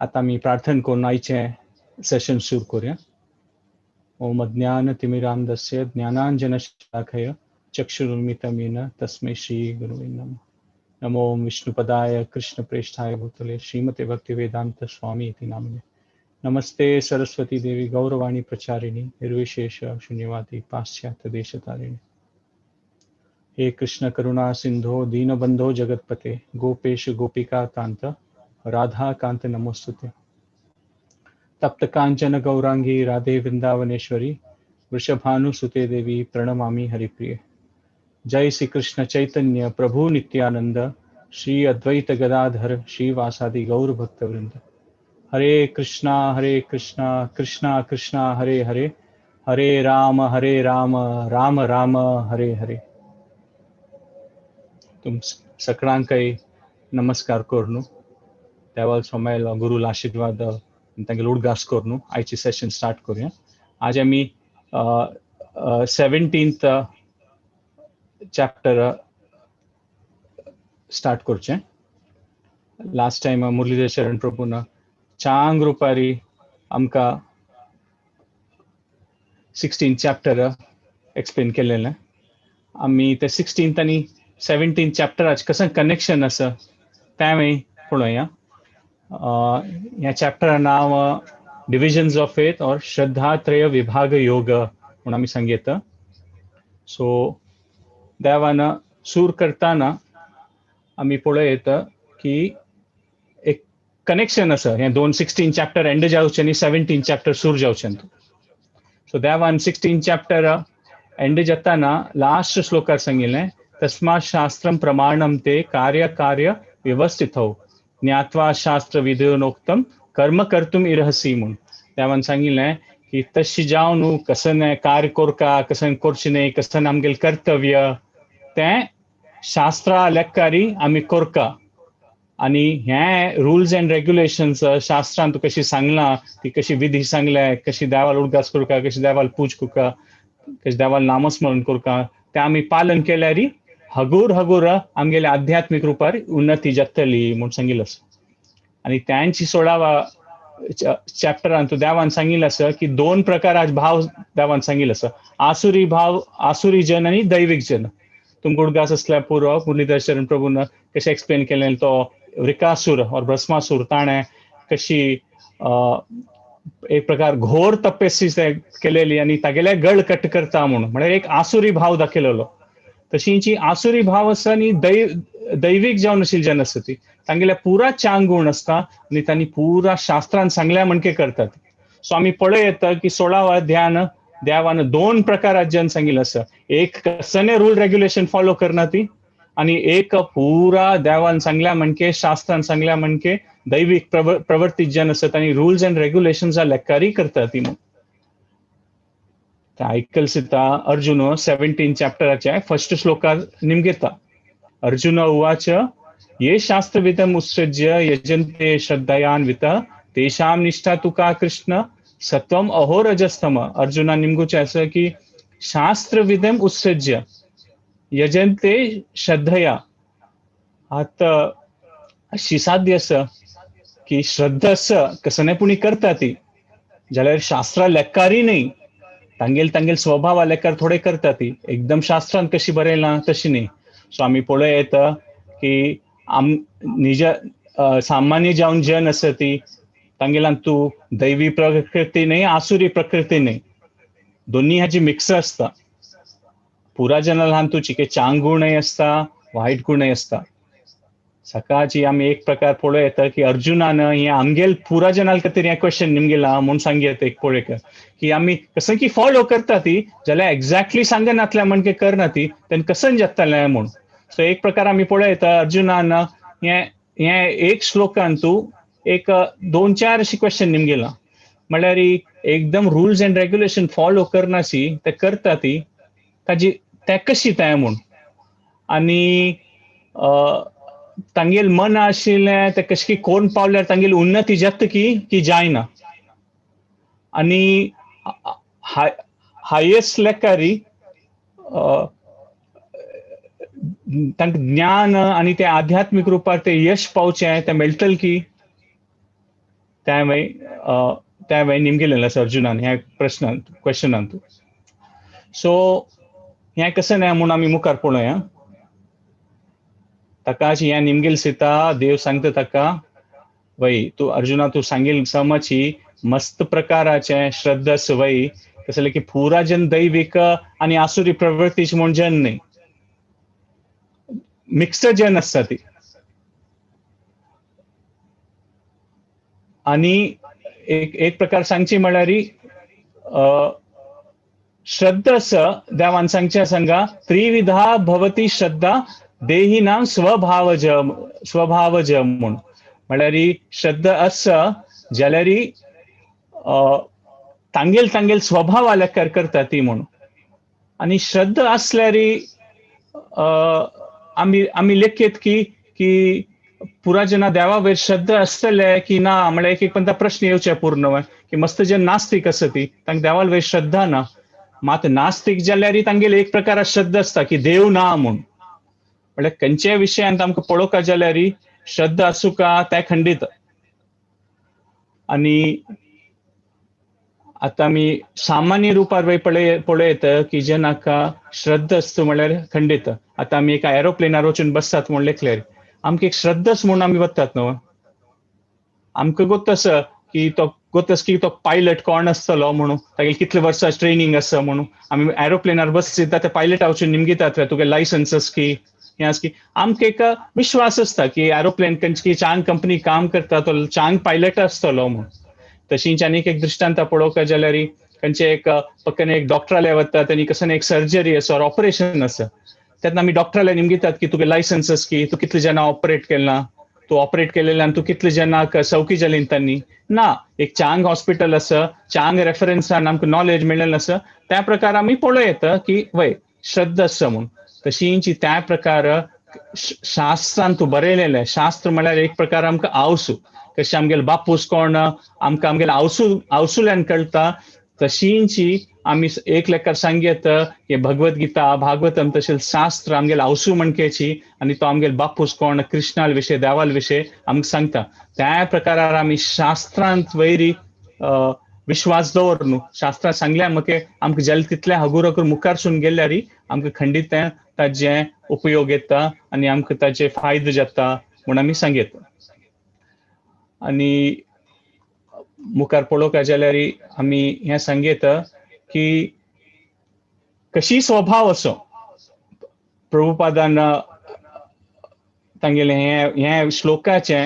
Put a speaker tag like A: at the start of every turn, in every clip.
A: आता मी प्रार्थना करून आयचे सेशन सुरू करूया. ओम अज्ञानतिमिरान्धस्य ज्ञानाञ्जनशलाकया चक्षुरुन्मिलितं तस्मै श्री गुरुवे नमः. नमो विष्णुपदाय कृष्णप्रेष्ठाय भूतले श्रीमते भक्तिवेदांत स्वामी इति नामिने. नमस्ते सरस्वती देवी गौरवाणी प्रचारिणी निर्विशेष शून्यवादी पाश्चात्य देशतारिणी. हे कृष्ण करुणा सिंधो दीनबंधो जगतपते गोपेश गोपिका कांत राधा कांत नमोस्तुते. तप्त कांचन गौरांगी राधे वृंदावनेश्वरी वृषभानुसुते देवी प्रणमामि हरिप्रिये. जय श्री कृष्ण चैतन्य प्रभु नित्यानंद श्री अद्वैत गदाधर श्रीवासादि गौर भक्तवृंद. हरे कृष्णा कृष्णा कृष्णा हरे हरे हरे राम राम राम हरे हरे. तुम सगळ्यांकय नमस्कार करूं देवाल सोमेल गुरुला आशीर्वाद तांगे उडगास करूं आयची सेशन स्टार्ट करूया. आज आमी 17th चॅप्टर स्टार्ट करचे. लास्ट टाइम मुरलीधर शरण प्रभून चांग रुपारी आमकां 16th चॅप्टर एक्सप्लेन केलेलें. आमी ते 16th आनी 17th चॅप्टराचे कसं कनेक्शन आसा तें आमी पळोवया. ह्या चॅप्टराचें नांव डिविजन्स ऑफ फेथ और श्रद्धात्रय विभाग योग म्हणून आमी सांगता. सो देवान सूर करताना आमी पळयता की एक कनेक्शन आसा हे दोन 16 चॅप्टर एंड जावचे आनी 17 चॅप्टर सूर जावचे. सो देवान 16 चॅप्टर एंड जाताना लास्ट श्लोकार सांगिल्लें तस्मात् शास्त्रम प्रमाणम ते कार्य कार्य व्यवस्थितौ ज्ञात्वा शास्त्र विधिनोक्तम कर्म कर्तुम इर्हसि म्हणून देवान सांगिल्लें की तशी जावन न्हू कसं कार्य कोरका कसं करचें न्ही कसं आमगेलें कर्तव्य तें शास्त्रा लेखारी आमी कोरका. आनी हे रुल्स एंड रेग्युलेशन्स शास्त्रान कशी सांगलां ती कशी विधी सांगले कशी देवाल उडगास करका कशी देवाल पूज करका कशी देवाल नामस्मरण करका तें आमी पालन केल्यार हगूर हगूर आमगेले आध्यात्मिक रुपार उन्नती जातली म्हणून सांगिल्लें आसा. आनी त्यांची 16वा चॅप्टरान देवान सांगिल्लें आसा की दोन प्रकाराचे भाव देवान सांगिल्लें आसा. आसुरी भाव आसुरी जन आनी दैवीक जन. तुमकां उडगास आसल्यार पुरो मुरलीधर शरण प्रभून कशें एक्सप्लेन केलें तो वृकासूर और भस्मासूर ताणें कशी एक प्रकार घोर तपस्वी केलेली आनी तागेले गळ कट करता म्हणून म्हणजे एक आसुरी भाव दाखयलेलो. तशींची आसुरी भाव आसा आनी दैवीक जावन आशिल्ली जन आसा ती तांगेले पुरा चांग गुण आसता आनी तांणी पुरा शास्त्रान सांगल्या म्हणके करतात. सो आमी पळय येता की 16वा अध्यायान देवान दोन प्रकाराचे जन सांगिल्लें आसा. एक कसले रूल रेग्युलेशन फॉलो करना ती आनी एक पुरा देवान सांगल्या म्हणके शास्त्रान सांगल्या म्हणके दैवीक प्रवृत्ती जन आसात आनी रुल्स एंड रेग्युलेशन्सा लेखारी करता ती. आयकल सिता अर्जुन 17 चॅप्टराचे फर्स्ट श्लोकार निमगेता. अर्जुन उवाच ये शास्त्रविदम् उत्सृज्य यजन्ते श्रद्धयान्वित तेषां निष्ठा तुका कृष्ण सत्वम अहो रजस्तम. अर्जुना निमगुचे आसा की शास्त्रविदम् उत्सृज्य यजन्ते श्रद्धया. आता अशी साध्य आसा की श्रद्धा आसा कसनेपुणी करता ती जाल्यार शास्त्रा लेखारी न्ही तांगेल स्वभावा लेखार थोडे करता ती एकदम शास्त्रान कशी बरयलां तशी न्ही. सो आमी पळय येता की निज सामान्य जावन जन आसा ती तांगेलान तूं दैवी प्रकृती न्ही आसुरी प्रकृती न्ही दोन्ही हाची मिक्स आसता. पुरा जना ल्हान तूं चिके चांग गुणय आसता वायट गुणय आसता. सकाळची आमी एक प्रकार पळय येता की अर्जुनान हे आमगेल पुरा जनाल खातीर हे क्वेश्चन निमगेला म्हणून सांगता एक पळय की आमी कसं की फॉलो करता ती जाल्यार एक्झॅक्टली सांगनातल्या म्हणके करना ती तेन्ना कसं जातलें म्हणून. सो एक प्रकार आमी पळय येता अर्जुनान हे एक श्लोकान तूं एक 2-4 अशी क्वेश्चन निमगेला म्हळ्यार एकदम रुल्स एंड रेग्युलेशन फॉलो करनाशी ते करता ती ताजी ते कशी तें म्हणून आनी तांगेल मन आशिल्लें ते कशें की कोण पावल्यार तांगेली उन्नती जाता की जायना. आनी हायेस्ट लेखारी तांकां ज्ञान आनी ते आध्यात्मिक रुपार ते यश पावचें ते मेळटलें की त्या वेळी निमगेलेलं आसा अर्जुनान ह्या क्वेश्चनांत. सो हें कशें न्हय म्हूण आमी मुखार पळोवया. ताका हें निमगेल सीता देव सांगता ताका, वय तू अर्जुना तू सांगेल समज ही मस्त प्रकाराचे श्रद्धास वय कसले की पुरा जन दैविक आणि आसुरी प्रवृत्तीचे म्हूण जन न्ही, मिक्स्ड जन आसता ती. आणि एक प्रकार सांगची म्हळ्यार श्रद्धा देवान सांगच्या सांगा त्रिविधा भवती श्रद्धा देहिनां स्वभावज म्हूण. म्हळ्यार श्रद्धा जाल्यार तांगेल स्वभाव आलेकर करता ती म्हूण. आणि श्रद्धा असल्यार आमी लेखीत की पुरा जना देवा वयर श्रद्धा आसतले की ना म्हळ्यार एक पण प्रश्न येवचे पूर्ण की मस्त जन नास्तिक आसा ती तांकां देवा वयर श्रद्धा ना. मात नास्तिक जाल्यार तांगेली एक प्रकार श्रद्धा आसता की देव ना म्हूण. म्हळ्यार खंयच्याय विशयांत आमकां पळोवपाक जाल्यार श्रद्धा आसूं का ते खंडीत. आणि आता आमी सामान्य रुपार पळयत की जेनाका श्रद्धा आसता म्हळ्यार खंडीत. आता आमी एका एरोप्लेनार वचून बसतात म्हूण लेखल्यार आमकां एक श्रद्धा म्हूण आमी वतात न्हू. आमकां गोत्तास की तो पायलट कोण आसतलो म्हणून, तागेली कितले वर्सां ट्रेनिंग आसा म्हणून. आमी एरोप्लेनार बसता त्या पायलटा वचून निमगितात तुगे लायसन्स आसा की हें आसा की. आमकां एक विश्वास आसता की एरोप्लेन खंयची चांग कंपनी काम करता तो चांग पायलट आसतलो म्हूण. तशींच आनीक एक दृश्टांत पळोवपाक जाल्यार खंयचे पक्कन एक डॉक्टराले वता आनी कसं एक सर्जरी आसा ऑर ऑपरेशन आसा तेन्ना आमी डॉक्टराले निमगितात की तुगे लायसन्स आसा की तू कितले जाणां ऑपरेट केला, तू ऑपरेट केलेल्यान तू कितले जनाक सवकी जाली तांणी ना. एक चांग हॉस्पिटल आसा, चांग रेफरन्सान आमकां नॉलेज मेळिल्लें आसा, त्या प्रकार आमी पळयत की वय श्रद्धा आसा म्हूण. तशींच त्या प्रकार शास्त्रांत तूं बरयलेलें शास्त्र म्हळ्यार एक प्रकार आमकां आवसू कशें आमगेले बापूस कोण आमकां आमगेले आवसुल्यान कळटा. तशींच आमी एक लेखार सांगयत की भगवद्गीता भागवतम तशें शास्त्र आमगेले आवसू म्हणकेची आणि तो आमगेले बापूस कोण कृष्णाल विशय देवाल विशय आमकां सांगता. त्या प्रकारार आमी शास्त्रांत वयरी विश्वास दवर न्हू. शास्त्रांत सांगल्या म्हाका आमकां जालें तितलें हगूर हगूर मुखार सून गेल्यार आमकां खंडीत ताजे उपयोग येता आनी आमकां ताजे फायदो जाता म्हूण आमी सांगयत. आणि मुखार पळोवपाक जाल्यार आमी हें सांगयत की कशी स्वभाव असो प्रभुपादान तांगेले हे श्लोकाचे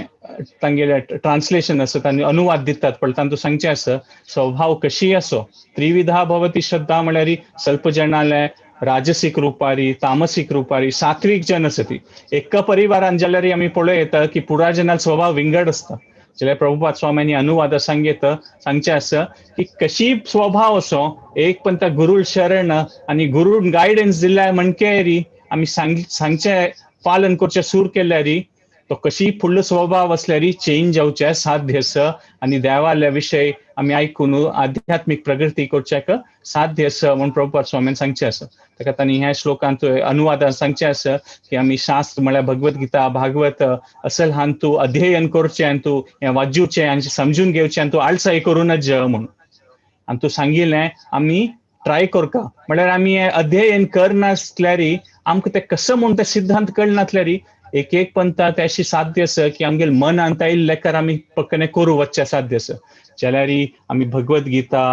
A: तांगेले ट्रान्सलेशन आसा तांणी अनुवाद दितात पण तांतूं सांगचें आसा स्वभाव कशी असो त्रिविधा भवती श्रद्धा म्हळ्यार ಸ್ವಲ್ಪ जनाले राजसीक रुपारी तामसीक रुपारी सात्विक जन आसा ती. एका परिवारान जाल्यार आमी पळयता की पुरा जनाल स्वभाव विंगड आसता. जाल्यार प्रभुपाद स्वामींनी अनुवाद सांगचें आसा की कशी स्वभाव असो एक पण त्या गुरू शरण आणि गुरून गायडन्स दिल्या म्हणकेरी आमी सांगचे पालन करचे सूर केल्यार तो कशी फुडलो स्वभाव असल्यार चेंज जावचे साध्य आसा आणि देवाल्या विशय आमी आयकून आध्यात्मिक प्रगती करच्याक साध्य आसा म्हणून प्रभुपाद स्वामीन सांगचें आसा. ताका तांणी ह्या श्लोकांत अनुवादान सांगचें आसा की आमी शास्त्र म्हळ्यार भगवद्गीता भागवत असल हान तूं अध्ययन करचें आनी तूं हें वाजूचें आनी समजून घेवचें आनी तूं आळसाय करूनच म्हणून. आनी तूं सांगिल्लें आमी ट्राय करका म्हळ्यार आमी हें अध्ययन करनासल्यार आमकां तें कसं म्हूण तें सिद्धांत कळनासल्यार एक पंथा ते अशी साध्य आसा की आमगेले मन आंता येयले लेकार आमी पक्कने करूं वचचें साध्य आसा. जाल्यार आमी भगवद्गीता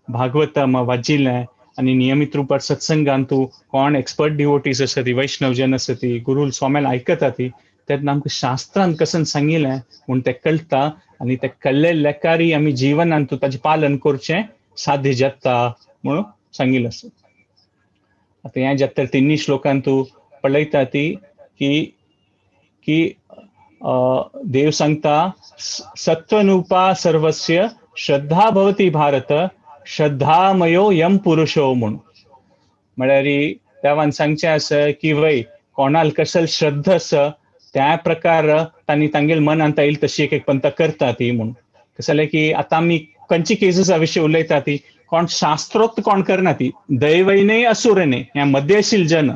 A: भागवतम वाजिल्लें आनी नियमीत रुपार सत्संगान तूं कोण एक्सपर्ट डिवोटीज आसा ती वैष्णव जन आसा ती गुरू स्वाम्यान आयकता ती तेन्ना आमकां शास्त्रांत कसन सांगिल्लें म्हूण तें कळटा आनी तें कळ्ळे लेकारी आमी जिवनांत तूं ताजें पालन करचें साध्य जाता म्हणून सांगिल्लें आसा. आतां हें जाता तिन्नी श्लोकांत तूं पळयता ती की देव सांगता सत्वनुपा सर्वस्य श्रद्धा भवती भारत श्रद्धामयो यम पुरुषो म्हूण. म्हळ्यार देवान सांगचें आसा की वय कोणाल कसल श्रद्धा आसा त्या प्रकार तांणी तांगेले मनांत येयली तशी एक पंथ करता ती म्हूण. कसं जालें की आतां आमी खंयची केसीसा विशीं उलयता ती कोण शास्त्रोक्त कोण करना ती दैवैने असुरने ह्या मध्यशील जन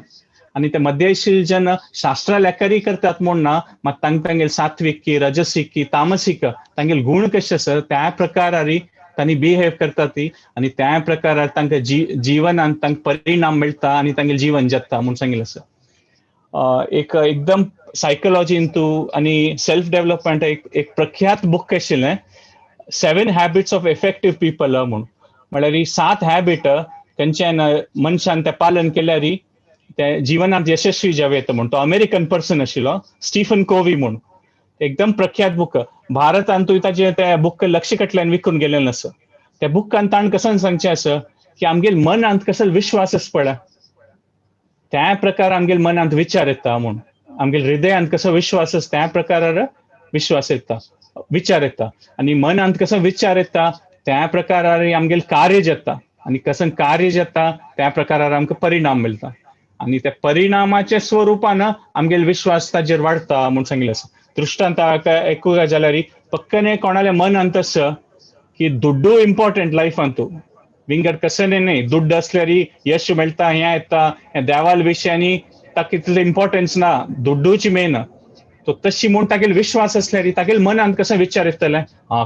A: आणि ते मध्य एशियल जन शास्त्र लेखारी करतात म्हूण ना मग तांगेल सात्विक की रजसिक की तामसिक तांगेल गुण कशे आसा त्या प्रकारारी तांणी बिहेव करतात ती आणि त्या प्रकारार तांकां जीवनांत तांकां परिणाम मेळटा आणि तांगेल जीवन जगता म्हूण सांगिल्लें आसा. एक एकदम सायकोलॉजी इंटू आणि सेल्फ डेव्हलपमेंट एक प्रख्यात बुक आशिल्लें 7 हॅबिट्स ऑफ इफेक्टिव्ह पीपल म्हूण म्हळ्यार ही 7 हॅबिट खंयच्यान मनशान ते पालन केल्यार ते जीवनांत यशस्वी जावेत म्हूण. तो अमेरिकन पर्सन आशिल्लो स्टीफन कोवी म्हूण. एकदम प्रख्यात बुक. भारतांतूय ताजे ते बुक लक्ष कटल्यान विकून गेलेलें आसा. त्या बुकान ताण कसं सांगचें आसा की आमगेल मनांत कसो विश्वास आसा पळय त्या प्रकार आमगेल मनांत विचार येता म्हूण. आमगेल हृदयांत कसो विश्वास आसा त्या प्रकारार विश्वास येता विचार येता आणि मनांत कसो विचार येता त्या प्रकारार आमगेल कार्य जाता आणि कसं कार्य जाता त्या प्रकारार आमकां परिणाम मेळटा आणि त्या परिणामाच्या स्वरूपान आमगेल विश्वास ताजेर वाडटा म्हूण सांगिल्लें आसा. दृश्टांत एकूया जाल्यार पक्कने कोणाले मनांत आसा की दुड्डू इम्पॉर्टंट लायफांतू विंगड कसं नाही दुड्ड असल्यार यश मेळटा हें येता देवाल विशयांनी ताका इतलें इम्पॉर्टन्स ना दुड्डूच मेन. तो तशी म्हूण तागेल विश्वास असल्यार तागेल मनांत कसो विचार येतले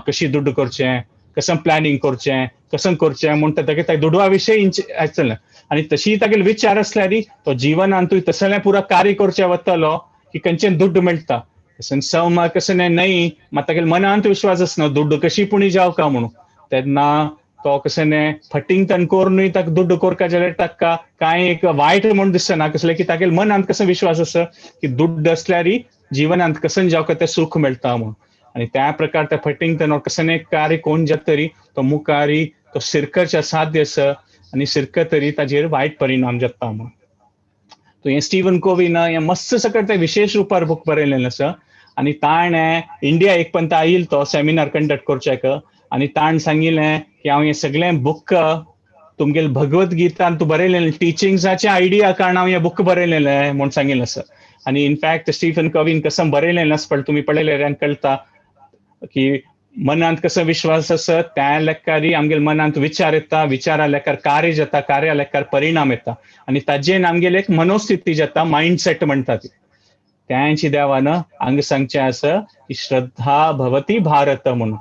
A: कशी दुड्ड करचें कसं प्लॅनिंग करचें कसं करचें म्हूण तागे दुडवा विशयी आसतलें आणि तशी तागेल विचार असल्यार तो जिवनांतूय तसलें पुरा कार्य करचें वतलो की खंयचें दुड्ड मेळटा. सम कसं नाही मात तागेल मनांत विश्वास आसना दुड्ड कशी पुणी जावका म्हणून तेन्ना तो कसं नाही फटिंग करूनय ताका दुड्ड कोरका जाल्यार ताका कांय एक वायट म्हूण दिसना कसलें की तागेल मनांत कसो विश्वास आसा की दुड्ड असल्यार जीवनांत कसं जावका तें सुख मेळटा म्हणून. आणि त्या प्रकार त्या फटिंग कसं एक कार्य कोण जातरी तो मुखारी तो सिरकच्या साध्य आसा आणि सिरकतरी ताजेर वायट परिणाम जाता म्हणून. तो हें स्टीवन कोवीन हें मस्त सकट ते विशेष रुपार बुक बरयलेलें आसा आणि ताणें इंडिया एक पंत आयिल्लो तो सेमिनार कंडक्ट करच्याक आणि ताण सांगिल्लें की हांव हें सगळें बुक तुमगेल भगवत गीतान तूं बरयलेलें टिचिंग्साचे आयडिया कारण हांव हें बुक बरयलेलें म्हूण सांगिल्लें आसा. आणि इनफॅक्ट स्टीफन कवीन कसं बरयलेलें आसा पण तुम्ही पळयल्यार कळटा की मनांत कसो विश्वास आसा त्या लेखारी आमगेल मनांत विचार येता विचारा लेखार कार्य जाता कार्या लेखार परिणाम येता आणि ताजेन आमगेल एक मनोस्थिती जाता मायंडसेट म्हणटा ती त्यांची देवान हांग सांगचें आसा की श्रद्धा भवती भारत म्हणून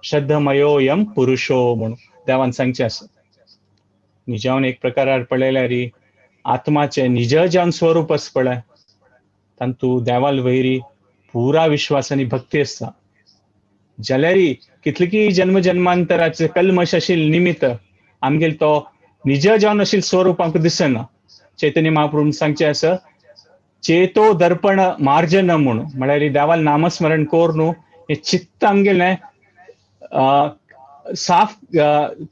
A: श्रद्धमयोयम पुरुषो म्हणून देवान सांगचें आसा. निजावन एक प्रकारार पळयल्यार आत्माचे निज जावन स्वरूप आसा पळय तांतू देवाल वयरी पुरा विश्वास आणि भक्ती आसता जाल्यार कितलीं जन्म जन्मांतराचे कल्मश आशिल्ले निमित्त आमगेल तो निज जावन आशिल्लो स्वरूप आमकां दिसना. चैतन्य महाप्रभून सांगचें आसा चेतो दर्पण मार्जन म्हणून म्हळ्यार देवाल नामस्मरण कोर न्हू हें चित्त आमगेलें साफ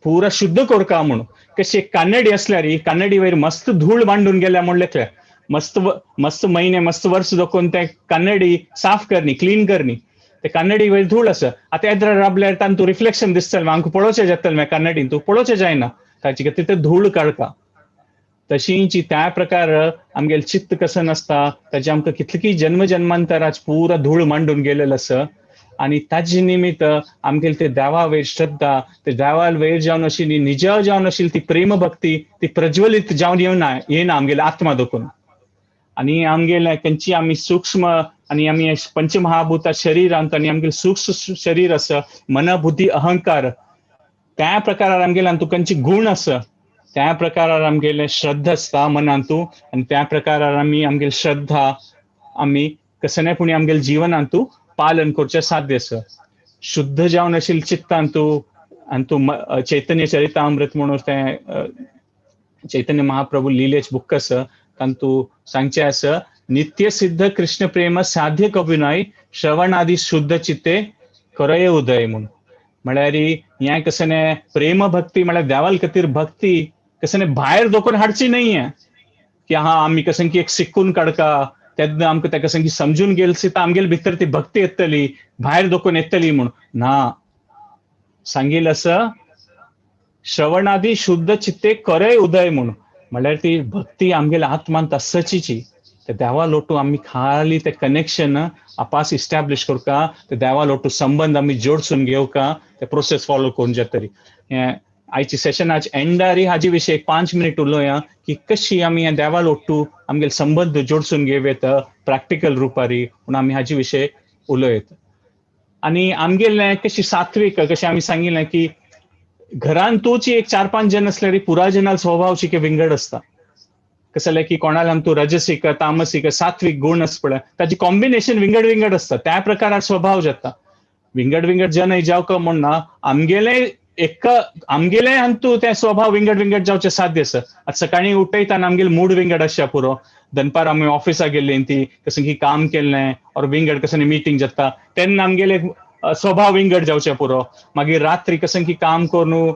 A: पुरा शुद्ध कोरका म्हणून. कशी कन्नडी असल्यार कन्नडी वयर मस्त धूळ मांडून गेल्या म्हण लेखलें मस्त मस्त महिने मस्त वर्ष दोकून ते कन्नडी साफ करनी क्लीन करनी ते कन्नडी वयर धूळ आसा आतां येद्रा राबल्यार तांतू रिफ्लेक्शन दिसतलें आमकां पळोवचें जातलें कन्नडीन तूं पळोवचें जायना ताची खातीर ते धूळ काडका. तशींची त्या प्रकार आमगेल चित्त कसं नासता ताचे आमकां कितलीं जन्म जन्मांतराच पुरा धूळ मांडून गेलेलो आसा आणि ताजे निमित्त आमगेल ते देवा वयर श्रद्धा ते देवाल वयर जावन आशिल्ली निज जावन आशिल्ली ती प्रेम भक्ती ती प्रज्वलीत जावन येना आमगेले आत्मा दोकून आणि आमगेले खंयची आमी सूक्ष्म आणि आमी पंचमहाभूता शरीरांत आणि आमगेले सूक्ष्म शरीर आसा मन बुद्धी अहंकार त्या प्रकारार आमगेले तू खंयची गुण आसा त्या प्रकारार आमगेले श्रद्धा आसता मनांतू आणि त्या प्रकारार आमी आमगेली श्रद्धा आमी कसनेपणी आमगेले जिवनांतू पालन करचें साध्य आसा. शुद्ध जावन आशिल्ले चित्तांतू आनी तूं चैतन्य चरितामृत म्हणून तें चैतन्य महाप्रभू लिलेच बुक आसा तांतू सांगचें आसा नित्य सिद्ध कृष्ण प्रेम साध्य कविनय श्रवणादी शुद्ध चित्ते करय उदय म्हणून. म्हळ्यार हें कसं प्रेम भक्ती म्हळ्यार देवाल खातीर भक्ती कसं भायर दोकून हाडची नाहीये की आमी कसं की एक शिकून काडका तेन्ना आमकां तेका कसं की समजून गेलसी तर आमगेले भितर ती भक्ती येतली भायर दोकून येतली म्हूण ना. सांगिल्लें आसा श्रवणादी शुद्ध चित्ते करय उदय म्हणून म्हळ्यार ती भक्ती आमगेल्या आत्मांत आसचीची ते देवा लोटू आमी खाली ते कनेक्शन आपास इस्टॅब्लिश करका ते देवा लोटू संबंध आमी जोडसून घेवका ते प्रोसेस फॉलो करून जातरी. हें आयची सेशनाच्या एंडारी हाजे विशीं एक 5 मिनिट उलोवया की कशी आमी ह्या देवाल ओट्टू आमगेले संबंध जोडसून घेवयत प्रॅक्टिकल रुपारी म्हणून आमी हाजे विशीं उलयत. आनी आमगेले कशी सात्वीक कशें आमी सांगिल्लें की घरान तूच एक 4-5 जन असल्यार पुरा जनाल स्वभाव शिके विंगड असता. कसं जालें की कोणाला तूं रजसीक तामसीक सात्विक गुण आस पळय ताजी कॉम्बिनेशन विंगड विंगड असता. त्या प्रकारार स्वभाव जाता. विंगड विंगड जन जावं म्हणना आमगेले एक आमगेले तू ते स्वभाव विंगड विंगड जावचे साध्य आसा. आतां सकाळी उठयतना आमगेलो मूड विंगड आसचा पुरो. दनपार आमी ऑफिसाक गेल्लीं ती कसं की काम केल्लें और विंगड कसं मिटींग जाता तेन्ना आमगेले स्वभाव विंगड जावचे पुरो. मागीर रात्री कसं की काम करून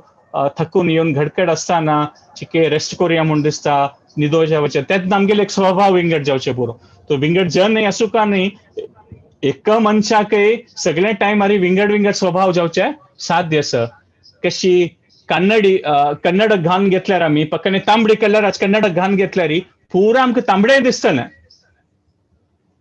A: थकून येवन घडकड असताना चिके रेस्ट करुया म्हूण दिसता न्हिदो जावचे तेन्ना आमगेले एक स्वभाव विंगड जावचे पुरो. तो विंगड जन आसूं का न्ही एक मनशाक सगळे टायम विंगड विंगड स्वभाव जावचे साध्य आसा. कशी कन्नड घान घेतल्यार आमी पక్కనే तांबडी कलराचे कन्नड घान घेतल्यार पुरा आमकां तांबडे दिसतलें.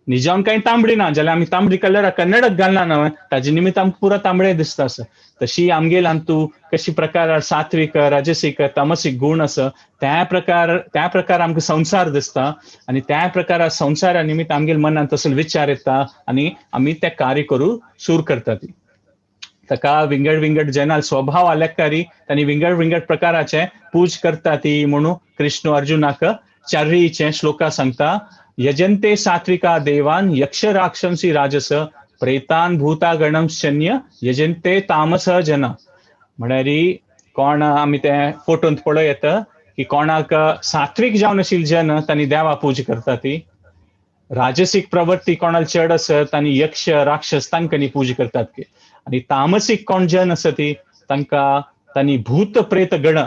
A: निजाम काही तांबडी ना जाल्यार आमी तांबडी कलर कन्नडक घालना न्हय ताजे निमित्त आमकां पुरा तांबडे दिसता आसा. तशी आमगेल तूं कशी प्रकार सात्विक राजसीक तामसीक गुण आसा त्या प्रकार आमकां संसार दिसता आनी त्या प्रकार संसारा निमित्त आमगेल मनान तसले विचार येता आनी आमी ते कार्य करूं सुरू करता. ती ताका विंगड विंगड जनाल स्वभाव आलेकारी तांणी विंगड विंगड प्रकाराचे पूज करता ती म्हणून कृष्ण अर्जुनाक चारीचे श्लोका सांगता. यजन्ते सात्विका देवान यक्ष राक्षसी राजस प्रेतान भूता गणंशन्य यजन्ते तामस जना. म्हळ्यार कोण आमी ते फोटोंत पळयत की कोणाक सात्विक जावन आशिल्ले जन तांणी देवा पूज करता. ती राजसीक प्रवृत्ती कोणाल चड आसत आनी यक्ष राक्षस तांकां पूज करतात. आनी तामसीक कोण जन आसा ती तांकां तांणी भूत प्रेत गण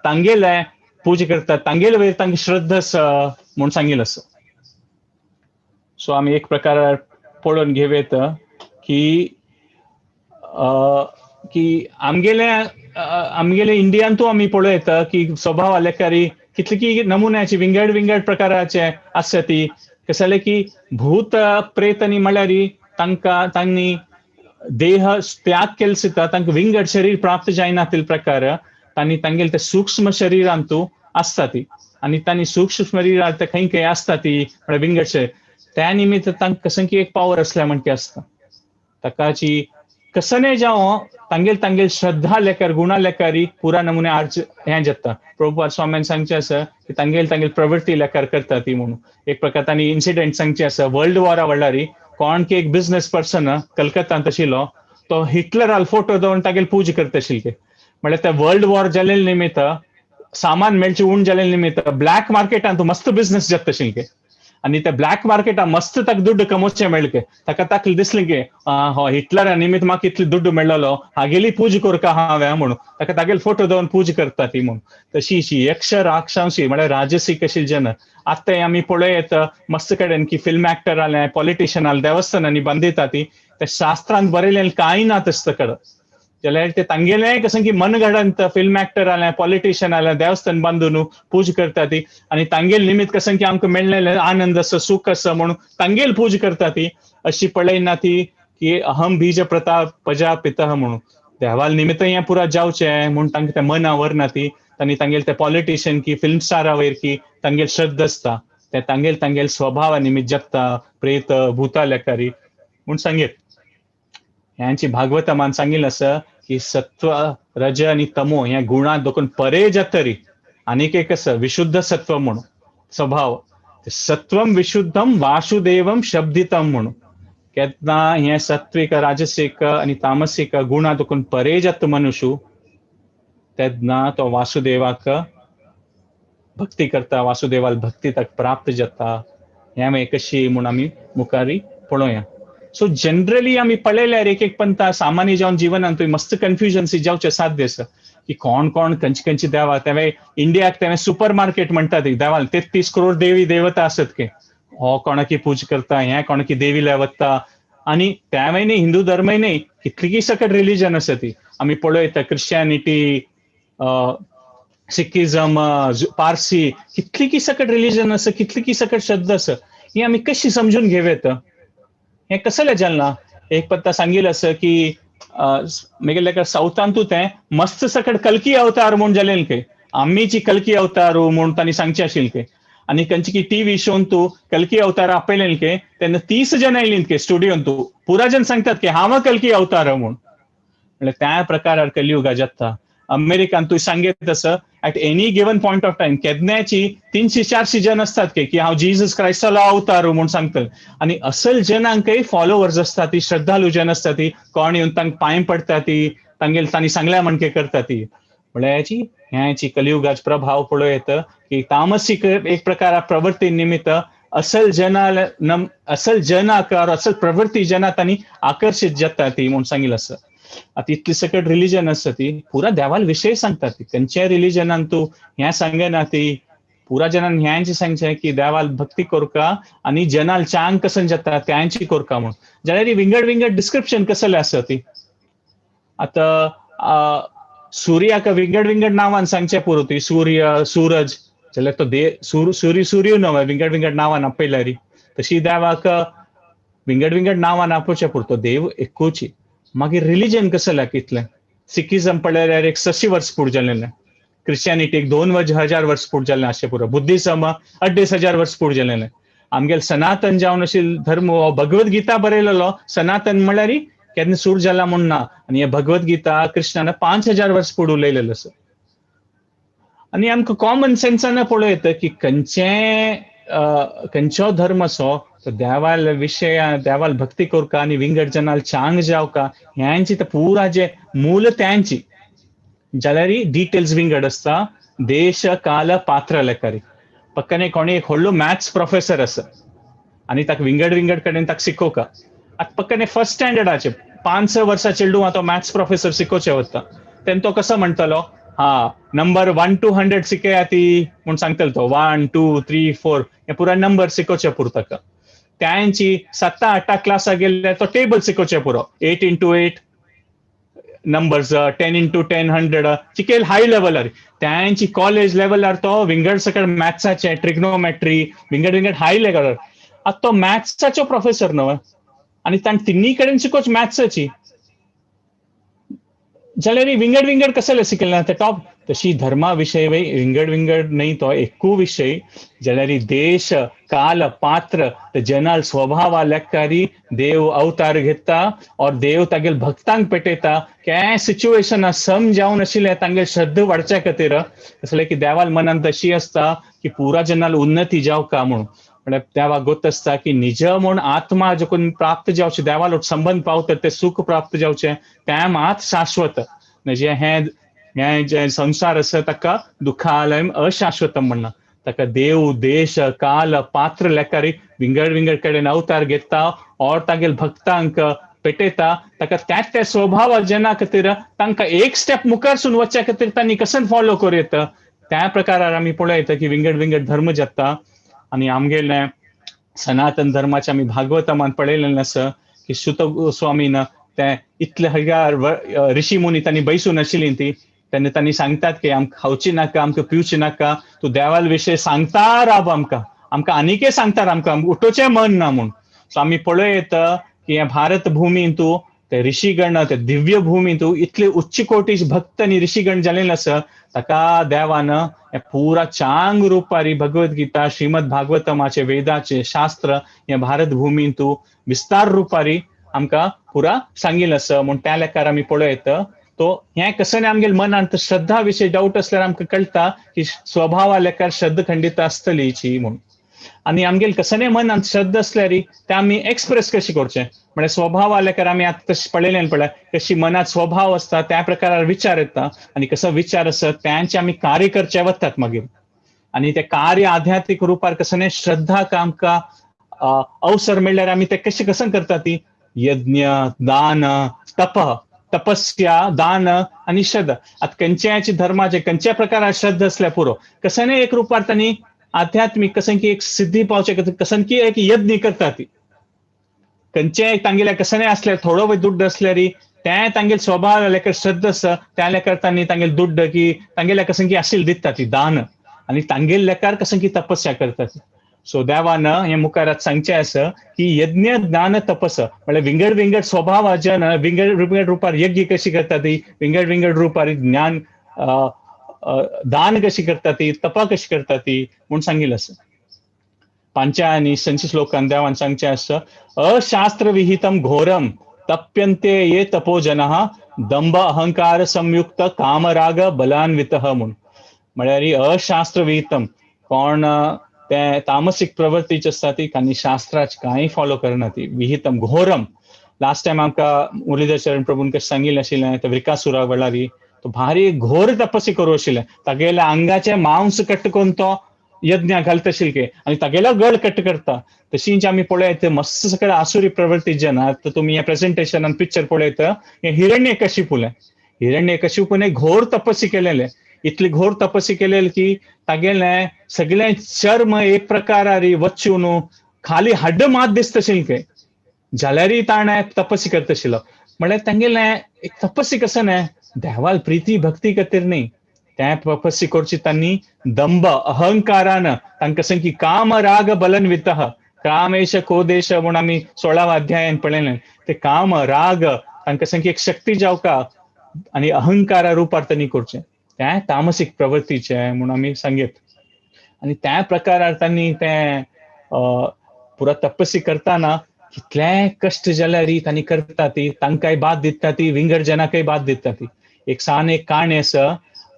A: तांगेले पूज करतात. तांगेले वयर तांकां श्रद्धा म्हूण सांगिल्लें आसा. सो आमी एक प्रकार पळोवन घेवयत की आमगेले इंडियान तू आमी पळयत की स्वभाव आलेकारी कितले की नमुन्याचे विंगड विंगड प्रकाराचे आसा. ती कसं जालें की भूत प्रेत आनी म्हळ्यार तांणी देह त्याग केलो सुद्दां तांकां विंगड शरीर प्राप्त जायना प्रकार तांणी तांगेले ते सूक्ष्म शरिरान तू आसता. ती आनी तांणी सूक्ष्म शरिरार ते खंय आसता ती म्हळ्यार विंगड शरीर त्या निमित्त तांकां कसं की एक पावर असल्या म्हणटी आसता. ताकाची कसने जावं तांगेल श्रद्धा लेकार गुणा लेकारी पुरा नमुने अर्ज हें जाता. प्रभुपाद स्वामीन सांगचे आसा की तांगेल प्रवृत्ती लेकार करता ती म्हणून. एक प्रकार तांणी इन्सिडेंट सांगचे आसा. वर्ल्ड वॉरा वडल्यार कोण की एक बिझनेस पर्सन कलकत्तांत आशिल्लो तो हिटलराल फोटो दवरून तागेल पूज करता आशिल्ले. म्हळ्यार ते वर्ल्ड वॉर जाल्ले निमित्त सामान मेळचे उण जाल्ले निमित्त ब्लॅक मार्केटान मस्त बिझनेस जाता आशिल्ले आनी ते ब्लॅक मार्केटान मस्त ताका दुड्ड कमोवचे मेळके. ताका दिसलें की हो हिटलरा निमित्त म्हाका इतले दुड्ड मेळ्ळलो हागेली पूज करता हांवें म्हणून ताका तागेले फोटो दवरून पूज करता ती म्हणून. तशी यक्ष राक्षसी म्हळ्यार राजसीक आशिल्ले जन आतां आमी पळयत मस्त कडेन की फिल्म एक्टर जालें पॉलिटिशियन जालें देवस्थानांनी बांदिता ती ते शास्त्रांत बरयलें कांय ना तसं कड जाल्यार ते तांगेले कसं की मनगडंत फिल्म एक्टर जालें पॉलिटिशियन जालें देवस्थान बांदून पूज करता. ती आनी तांगेल निमित्त कसं की आमकां मेळलेलें आनंद आसा सूख आसा म्हणून तांगेल पूज करता. ती अशी पळयना ती की अहम बीज प्रताप प्रजा पिता म्हणून देवाल निमित्त हें पुरा जावचें म्हणून तांकां ते मना व्हरना. ती तांणी तांगेल ते पॉलिटिशियन की फिल्म स्टारा वयर की तांगेल श्रद्धा आसता ते तांगेल स्वभावा निमित्त जगता प्रेत भूता लेकारी म्हूण सांगेत. ह्यांची भागवतामान सांगिल्लें आसा की सत्व रज आनी तमो ह्या गुणां दोन परे जातरी आनीक एक आसा विशुद्ध सत्व म्हणून स्वभाव. सत्वम विशुद्धम वासुदेवम शब्दितम म्हणून केन्ना हे सत्विक राजसीक आनी तामसीक गुणां दोन परे जाता मनुष्य तेन्ना तो वासुदेवाक भक्ती करता. वासुदेवाल भक्ती ताका प्राप्त जाता. हे कशी म्हणून आमी मुखारी पळोवया. सो जनरली आमी पळयल्यार एक पंथा सामान्य जावन जिवनांत मस्त कन्फ्युजन जावचे साध्य आसा की कोण खंयची देवा तेवे इंडियाक तेवे सुपर मार्केट म्हणटा ती देवाल 33 करोड देवी देवता आसत की हो कोणाकी पूज करता हे कोणाकी देवीला वता. आनी त्यावेय न्ही हिंदू धर्मय न्ही कितली सकट रिलीजन आसा ती आमी पळयता. क्रिश्चियनिटी सिखिझम पारसी कितली सकट रिलीजन आसा कितली सकट श्रद्धा आसा ही आमी कशी समजून घेवं येता. हे कसले जालना एक पत्ता सांगिल्लें आसा की मेगेलेकर साऊथान तू ते मस्त सकट कल्की अवतार म्हूण जालें के आम्मीची कल्की अवतार म्हूण तांणी सांगचे आशिल्ले के आणि खंयची की टीव्ही शोन तू कल्की अवतार आपयलें के तेन्ना 30 जण आयलीं के स्टुडियोन तू पुरा जण सांगतात की हांव कल्की अवतार म्हूण म्हणजे त्या प्रकारार कलियुगा जाता अमेरिकान तू सांगेत तसं at any given point of time केदन्याची 300-400 जण असतात की हांव जीसस क्रायस्टालो अवतार म्हूण सांगतात आणि असल जनांकय फॉलोवर्स असतात ती श्रद्धालू जन असतात ती कोण येऊन तांक पांय पडटा ती तांगेल तांणी सांगल्या म्हणके करता ती म्हळ्याची ह्याची कलियुगाच प्रभाव पळयत की तामसिक एक प्रकार प्रवृत्ती निमित्त असल जनाक असल प्रवृत्ती जना तांणी आकर्षित जाता ती म्हणून सांगितलं असं आता इतली सकट रिलीजन असतं ती पुरा देवाल विषय सांगतात ती खंयच्या रिलीजनान तू ह्या सांगना ती पुरा जनान ह्यांची सांगचे की देवाल भक्ती करका आणि जनाल चांग कसं जाता त्यांची करका म्हणून जाल्यार विंगड विंगड डिस्क्रिप्शन कसले आसा ती आता सूर्याक विंगड विंगड नावान सांगचे पुरो ती सूर्य सूरज जाल्यार तो सूर्य नव विंगड विंगड नावान आपयल्यारी तशी देवाक विंगड विंगड नावान आपोवचे पुरतो देव एकूची मागीर रिलीजन कसं कितलें सिखिझम पळयल्यार एक 600 वर्स फुडें जालेलें क्रिश्चियानिटी 2,000 वर्स फुडें जाल्लें अशें पुरो बुद्धिझम 2,500 वर्स फुडें जालेलें आमगेल सनातन जावन आशिल्लो धर्म भगवत गीता बरयलेलो सनातन म्हळ्यार केन्ना सूर जाला म्हूण ना आनी हे भगवत गीता कृष्णान 5,000 वर्स फुडें उलयलेलो आसा आनी आमकां कॉमन सेन्सान पळयत की खंयचो धर्म असो तो देवाल विषय देवाल भक्ती करका आणि विंगड जनाल चांग जावका ह्यांची तर पुरा जे मूल त्यांची जाल्यार डिटेल्स विंगड असता देश काल पात्र लेखारी पक्कने कोणी एक व्हडलो मॅथ्स प्रोफेसर आसा आणि ताका विंगड विंगड कडेन ताका शिकोवका आता पक्कने फर्स्ट स्टँडर्डाचे 5-6 वर्सां चेडूं तो मॅथ्स प्रोफेसर शिकोवचे वता तेन्ना तो कसो म्हणटलो नंबर 1 to 100 शिकया ती म्हणून सांगतलो तो 1 2 3 4 हे पुरा नंबर शिकोवचे पुरता त्यांची 7-8 क्लासा गेल्यार तो टेबल शिकोवचे पुरो 8 into 8 नंबर्स 10 into 10 100 चिकेल हाय लेवलार त्यांची कॉलेज लेवलार तो विंगड सकट मॅथ्साचे ट्रिग्नोमेट्री विंगड विंगड हाय लेवलार आता तो मॅथ्साचो प्रोफेसर न्हय आणि ताणें तिन्नी कडेन शिकोवच मॅथ्साची जाल्यार विंगड विंगड कसले शिकले ते टॉप तशी धर्मा विषय विंगड विंगड नाही तो एकू विषय जाल्यार देश काल पात्र जनाल स्वभाव लेखारी देव अवतार घेता और देव तागेल भक्तांक पेटयता काय सिच्युएशन सम जावन आशिल्ले तांगेल श्रद्धा वाडच्या खातीर कसले की देवाल मनान तशी असता की पुरा जनाल उन्नती जावका म्हणून देवा गोत असता की निज म्हूण आत्मा जोकून प्राप्त जावचे देवाल संबंध पावतात ते सुख प्राप्त जावचे त्या मात शाश्वत म्हणजे हे जे संसार आसा ताका दुःखालयम अशाश्वतम म्हणना ताका देव देश काल पात्र लेखारी विंगड विंगड कडेन अवतार घेता और तागेल भक्तांक पेटयता ताका त्या स्वभाव जना खातीर तांकां एक स्टेप मुखारसून वचच्या खातीर तांणी कसन फॉलो करूं येता त्या प्रकारार आमी पळयता की विंगड विंगड धर्म जाता आणि आमगेले सनातन धर्माचे आमी भागवतामान पळयलेलें आसा की सुत गोस्वामीन ते इतले हजार ऋषी मुनी तांणी बैसून आशिल्लीं ती तेन्ना तांणी सांगतात की आमकां खावची नाका आमकां पिवची नाका तूं देवाल विशय सांगता राव आमकां आनीकय सांगता आमकां उठोवचें मन ना म्हूण सो आमी पळयत की हे भारत भुमीन तूं ते ऋषीगण ते दिव्य भूमी तूं इतले उच्च कोटी भक्त आनी ऋषीगण जालेले आसा ताका देवान हे पुरा चांग रुपारी भगवत गीता श्रीमद भागवतमाचे वेदाचे शास्त्र हे भारत भूमीन तूं विस्तार रुपारी आमकां पुरा सांगिल्लें आसा म्हूण त्या लेखार आमी पळयत तो हे कसं आमगेल मनांत श्रद्धा विशय डाऊट असल्यार आमकां कळटा की स्वभावा लेखार श्रद्धा खंडित आसतलीची म्हणून आणि आमगेल कसं मनांत श्रद्धा असल्यार ते आमी एक्सप्रेस कशी करचे म्हणजे स्वभाव लेखार आमी आतां तशें पळयलें पळय कशी मनात स्वभाव असता त्या प्रकारार विचार येता आणि कसो विचार आसत त्यांचे आमी कार्य करचे वतात मागीर आणि ते कार्य आध्यात्मिक रुपार कसं श्रद्धा आमकां अवसर मेळ्ळ्यार आमी ते कसं करता ती यज्ञ दान तपस्या दान आणि श्रद्धा आता खंयच्याची धर्माचे खंयच्या प्रकारात श्रद्धा असल्या पुरो कसं एक रुपार तांणी आध्यात्मिक कसं की एक सिद्धी पावचे कसं की एक यज्ञ करता ती खंयचे तांगेल्या कसं असल्यार थोडो दुड्ड असल्यार ते तांगेल स्वभाव लेकर श्रद्धा आसा त्या लेकार तांणी तांगेल दुड्ड की तांगेल्या कसं की आशिल्ली दिता ती दान आणि तांगेल लेकार कसं की तपस्या करता सो देवानं हे मुखारात सांगचे असं की यज्ञ ज्ञान तपस म्हणजे विंगड विंगड स्वभावाच्यान विंगड विंगड रुपार यज्ञ कशी करता ती विंगड विंगड रुपार ज्ञान दान कशी करता ती तपा कशी करता ती म्हणून सांगितलं असं. पांच्या आणि संची श्लोकान देवान सांगचे असं अशास्त्र विहितम घोरम तप्यंते ये तपोजनः दंभ अहंकार संयुक्त कामराग बलान्वित म्हणून म्हळ्यार अशास्त्र विहितम कोण ते तामसिक प्रवृत्तीचे असता ती काही शास्त्राच कांय फॉलो करना ती विहितम घोरम. लास्ट टाइम आमकां मुरलीधर शरण प्रभून कशें सांगिल्लें आशिल्लें ते विकासुरा वेळारी तो भारी घोर तपसी करू आशिल्लें तागेले आंगाचे मांस कट करून तो यज्ञ घालता आशिल्ले आनी तागेलो गळ कट करता. तशींच आमी पळयत मस्त सकयल आसुरी प्रवृत्ती जेन्ना तुमी हे प्रेझेंटेशनान पिक्चर पळयत हे हिरण्यकशिपूलें हिरण्यकशिपूने घोर तपसी केलेले इतली घोर तपसी केलेली की तागेले सगळे चर्म एक प्रकारारी वचून खाली हड्ड मात दिसता आशिल्ले जाल्यारय ताणें तपसी करता आशिल्लो. म्हळ्यार तांगेलें एक तपसी कसं न्हय देवाल प्रिती भक्ती खातीर न्ही त्या तपसी करची तांणी दंभ अहंकारान तांकां सांग की काम राग बलन्वित कामेश कोदेश म्हणून आमी 16व्या अध्यायान पळयलें ते काम राग तांकां सांग की एक शक्ती जावका आनी अहंकारा रुपार तांणी करचें त्या तामसीक प्रवृत्तीचे म्हणून आमी सांगेत. आनी त्या प्रकारार तांणी ते पुरा तपसी करताना कितले कश्ट जाल्यारय तांणी करता ती तांकांय बाद दिता ती विंगड जनाकय बाद दिता ती. एक सान एक काणी आसा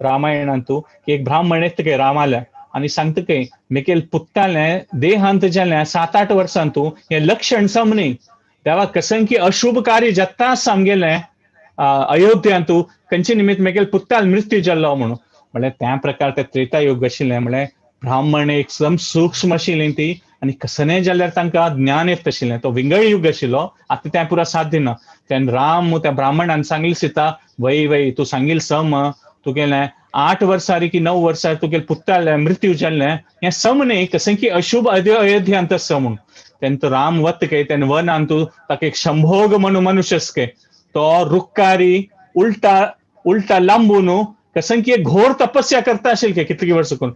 A: रामायणांतू की एक ब्राह्मण येता रामाला आनी सांगता की मेकेल पुत्तालें देहांत जालें 7-8 वर्सांतू हे लक्षण समनी देवा कसं की अशुभ कार्य जाता सामगेलें अयोध्यांतू खंयचे निमित्त मेकेल पुत्ताल मृत्यू जाल्लो म्हणून. म्हळ्यार त्या प्रकार ते त्रेता युग आशिल्लें म्हळ्यार ब्राह्मण एकदम सूक्ष्म आशिल्लीं ती आनी कसनय जाल्यार तांकां ज्ञान येत आशिल्लें. तो विंगड युग आशिल्लो आतां तें पुरा साथ दिना. तेन्ना राम त्या ब्राह्मणान सांगिल्लें सीता वय वय तूं सांगिल्लें सम तुगेलें 8 वर्सां की 9 वर्सां तुगेले पुत्ताल मृत्यू जाल्लें हें सम न्ही कसं की अशुभ अयोध्यांत आसा म्हणून. तेन्ना तो राम वता गे तेन्ना वनांतू ताका एक शंभोग म्हणून मनुष्य आसा तो रुक्कारी उलटा लांबून कसं की एक घोर तपस्या करता आशिल्ले कितली वर्स करून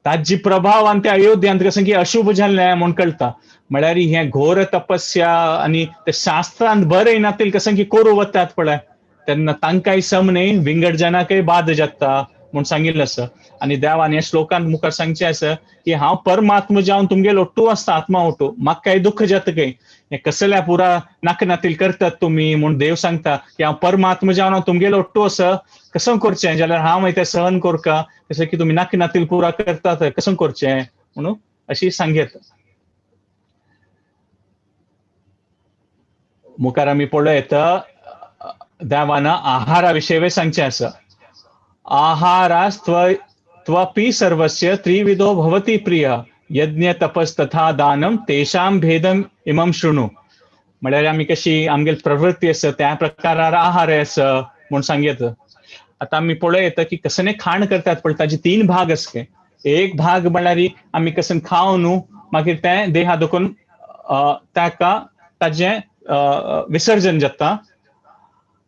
A: ताजी प्रभाव आनी त्या अयोध्यांत कसं की अशुभ जाल्लें म्हणून कळटा. म्हळ्यार हें घोर तपस्या आनी ते शास्त्रांत बरय नातील कसं की करू वतात पळय तेन्ना तांकांय सम न्ही विंगड जनाकय बाद जाता म्हणून सांगिल्लें आसा. आनी देवान ह्या श्लोकांत मुखार सांगचें आसा की हांव परमात्मा जावन तुमगेलो ओट्टू आसता आत्मा ओट्टू म्हाका काय दुःख जाता काय हे कसल्या पुरा नाकनातील करतात तुमी म्हणून देव सांगता की हांव परमात्मा जावन हांव तुमगेलो ओट्टू आसा कसं करचें जाल्यार हांव तें सहन करता कसं की तुमी नाकनातील पुरा करतात कसं करचें म्हणून अशी सांगेत. मुखार आमी पळयत देवान आहारा विशयी सांगचें आसा. आहारास्त्वपि सर्वस्य त्रिविधो भवति प्रिय यज्ञ तपस तथा दानम तेषां भेदम इमं शृणु. म्हळ्यार आमी कशी आमगेली प्रवृत्ती आसा त्या प्रकारार आहार आसा म्हणून सांगेत. आतां आमी पळयत की कसं खाण करतात पण ताजे 3 भाग आसले. एक भाग म्हळ्यार आमी कसं खावन मागीर तें देहा दुखून ताका ताजें विसर्जन जाता